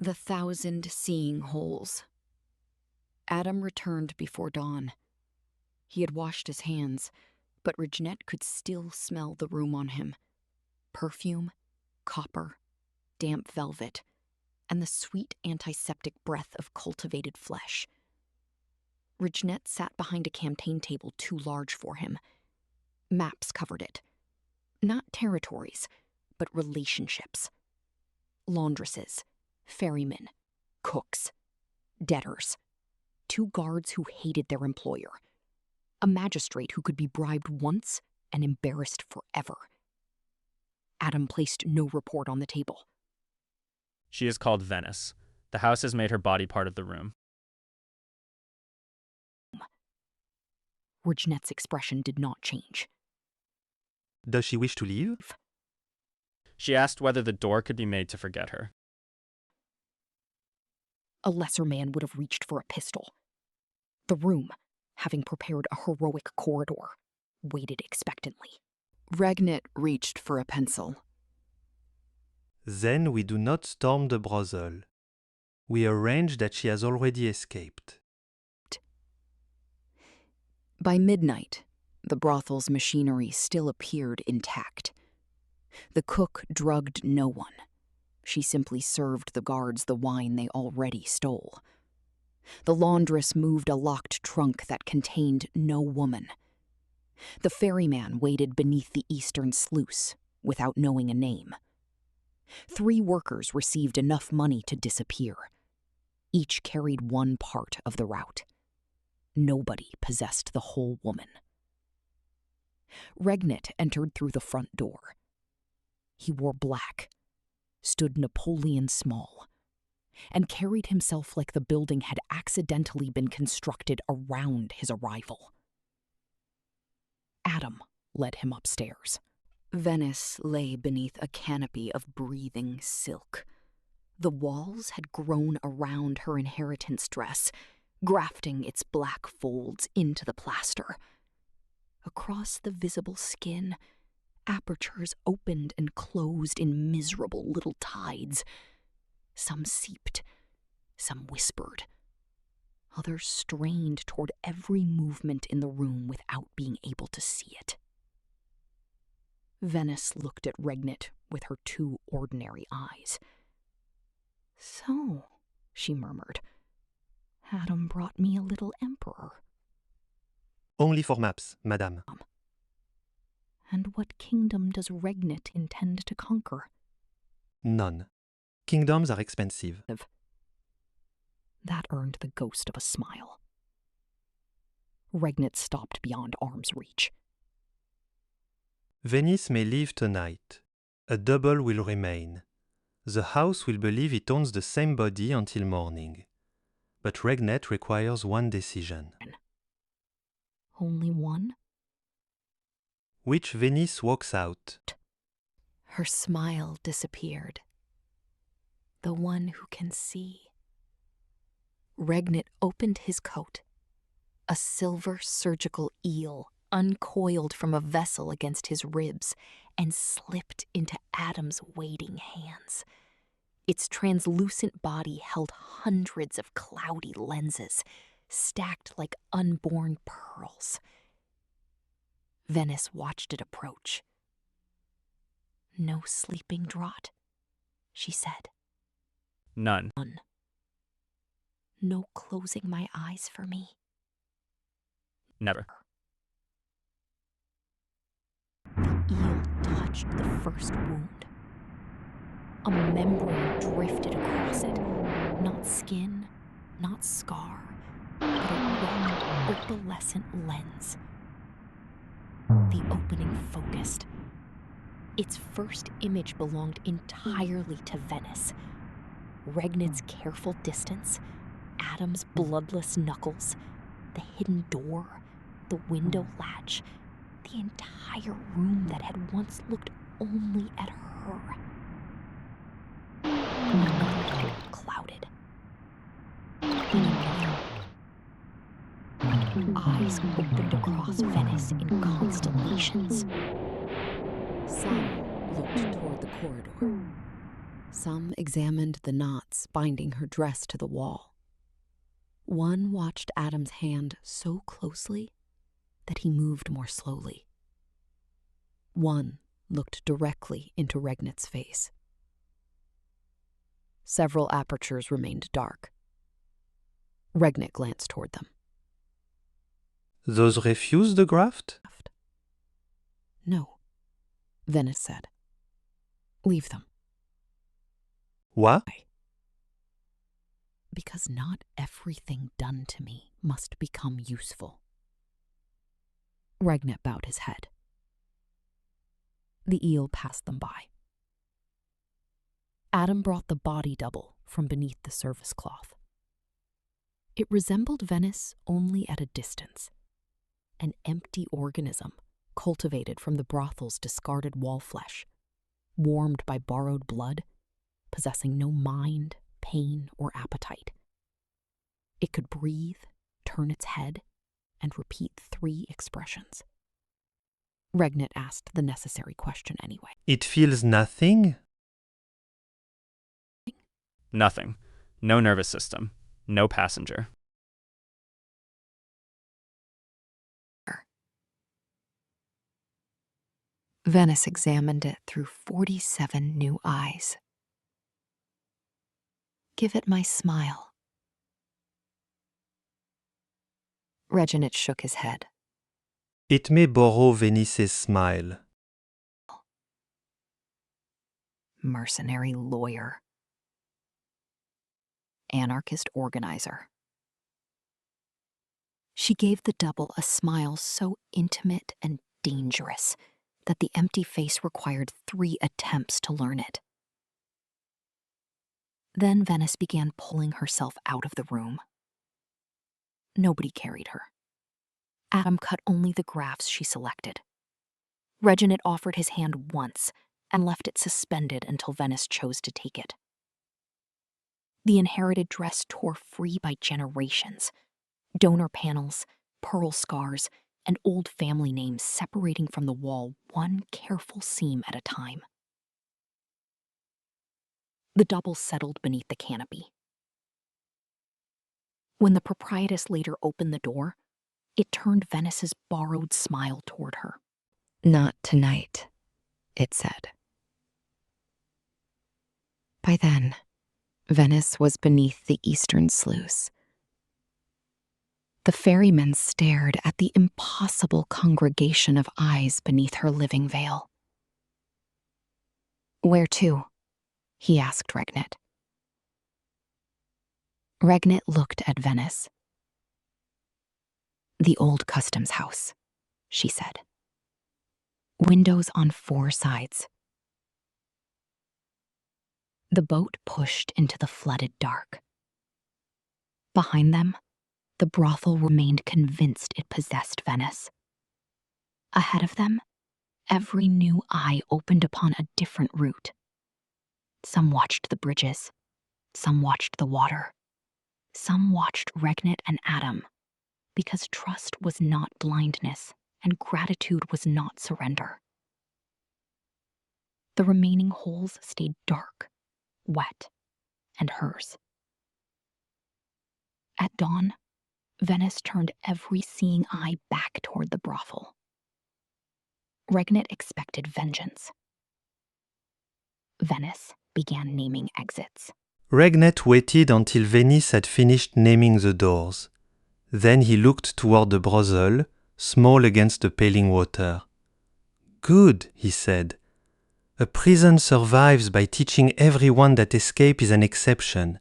The 1,000 seeing holes. Adam returned before dawn. He had washed his hands, but Regnette could still smell the room on him. Perfume, copper, damp velvet, and the sweet antiseptic breath of cultivated flesh. Regnette sat behind a campaign table too large for him. Maps covered it. Not territories, but relationships. Laundresses, ferrymen, cooks, debtors. 2 guards who hated their employer. A magistrate who could be bribed once and embarrassed forever. Adam placed no report on the table. She is called Venice. The house has made her body part of the room. Regnette's expression did not change. Does she wish to leave? She asked whether the door could be made to forget her. A lesser man would have reached for a pistol. The room, having prepared a heroic corridor, waited expectantly. Regnette reached for a pencil. Then we do not storm the brothel. We arrange that she has already escaped. By midnight, the brothel's machinery still appeared intact. The cook drugged no one. She simply served the guards the wine they already stole. The laundress moved a locked trunk that contained no woman. The ferryman waited beneath the eastern sluice without knowing a name. 3 workers received enough money to disappear. Each carried one part of the route. Nobody possessed the whole woman. Regnette entered through the front door. He wore black, stood Napoleon small, and carried himself like the building had accidentally been constructed around his arrival. Adam led him upstairs. Venice lay beneath a canopy of breathing silk. The walls had grown around her inheritance dress, grafting its black folds into the plaster. Across the visible skin, apertures opened and closed in miserable little tides. Some seeped, some whispered. Others strained toward every movement in the room without being able to see it. Venice looked at Regnette with her 2 ordinary eyes. "So," she murmured, "Adam brought me a little emperor." Only for maps, madame. "And what kingdom does Regnette intend to conquer?" None. Kingdoms are expensive. That earned the ghost of a smile. Regnette stopped beyond arm's reach. Venice may leave tonight. A double will remain. The house will believe it owns the same body until morning. But Regnette requires one decision. Only one? Which Venice walks out? Her smile disappeared. The one who can see. Regnette opened his coat. A silver surgical eel uncoiled from a vessel against his ribs and slipped into Adam's waiting hands. Its translucent body held hundreds of cloudy lenses, stacked like unborn pearls. Venice watched it approach. "No sleeping draught," she said. None. "No closing my eyes for me." Never. The eel touched the first wound. A membrane drifted across it. Not skin, not scar, but a wet, opalescent lens. The opening focused. Its first image belonged entirely to Venice. Regnette's careful distance, Adam's bloodless knuckles, the hidden door, the window latch, the entire room that had once looked only at her. Another door clouded. Then another. Eyes opened across Venice in constellations. Some looked toward the corridor. Some examined the knots binding her dress to the wall. One watched Adam's hand so closely that he moved more slowly. One looked directly into Regnet's face. Several apertures remained dark. Regnet glanced toward them. Those refuse the graft? No, Venice said. Leave them. Why? Because not everything done to me must become useful. Regnet bowed his head. The eel passed them by. Adam brought the body double from beneath the service cloth. It resembled Venice only at a distance, an empty organism cultivated from the brothel's discarded wall flesh, warmed by borrowed blood, possessing no mind, pain, or appetite. It could breathe, turn its head, and repeat 3 expressions. Regnet asked the necessary question anyway. It feels nothing? Nothing. No nervous system. No passenger. Venice examined it through 47 new eyes. Give it my smile. Reginald shook his head. It may borrow Venice's smile. Mercenary lawyer. Anarchist organizer. She gave the double a smile so intimate and dangerous that the empty face required 3 attempts to learn it. Then Venice began pulling herself out of the room. Nobody carried her. Adam cut only the graphs she selected. Reginald offered his hand once and left it suspended until Venice chose to take it. The inherited dress tore free by generations, donor panels, pearl scars, and old family names separating from the wall one careful seam at a time. The double settled beneath the canopy. When the proprietress later opened the door, it turned Venice's borrowed smile toward her. Not tonight, it said. By then, Venice was beneath the eastern sluice. The ferrymen stared at the impossible congregation of eyes beneath her living veil. Where to? He asked Regnet. Regnet looked at Venice. The old customs house, she said. Windows on 4 sides. The boat pushed into the flooded dark. Behind them, the brothel remained convinced it possessed Venice. Ahead of them, every new eye opened upon a different route. Some watched the bridges, some watched the water, some watched Regnet and Adam, because trust was not blindness and gratitude was not surrender. The remaining holes stayed dark, wet, and hers. At dawn, Venice turned every seeing eye back toward the brothel. Regnet expected vengeance. Venice began naming exits. Regnet waited until Venice had finished naming the doors. Then he looked toward the brothel, small against the paling water. Good, he said. A prison survives by teaching everyone that escape is an exception.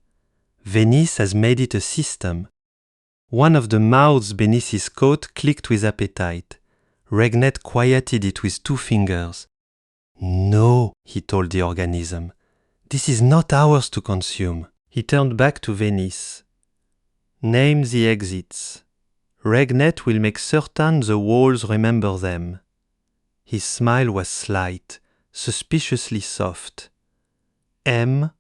Venice has made it a system. One of the mouths beneath his coat clicked with appetite. Regnet quieted it with 2 fingers. No, he told the organism. This is not ours to consume. He turned back to Venice. Name the exits. Regnet will make certain the walls remember them. His smile was slight, suspiciously soft. M-O-W-A-W-H.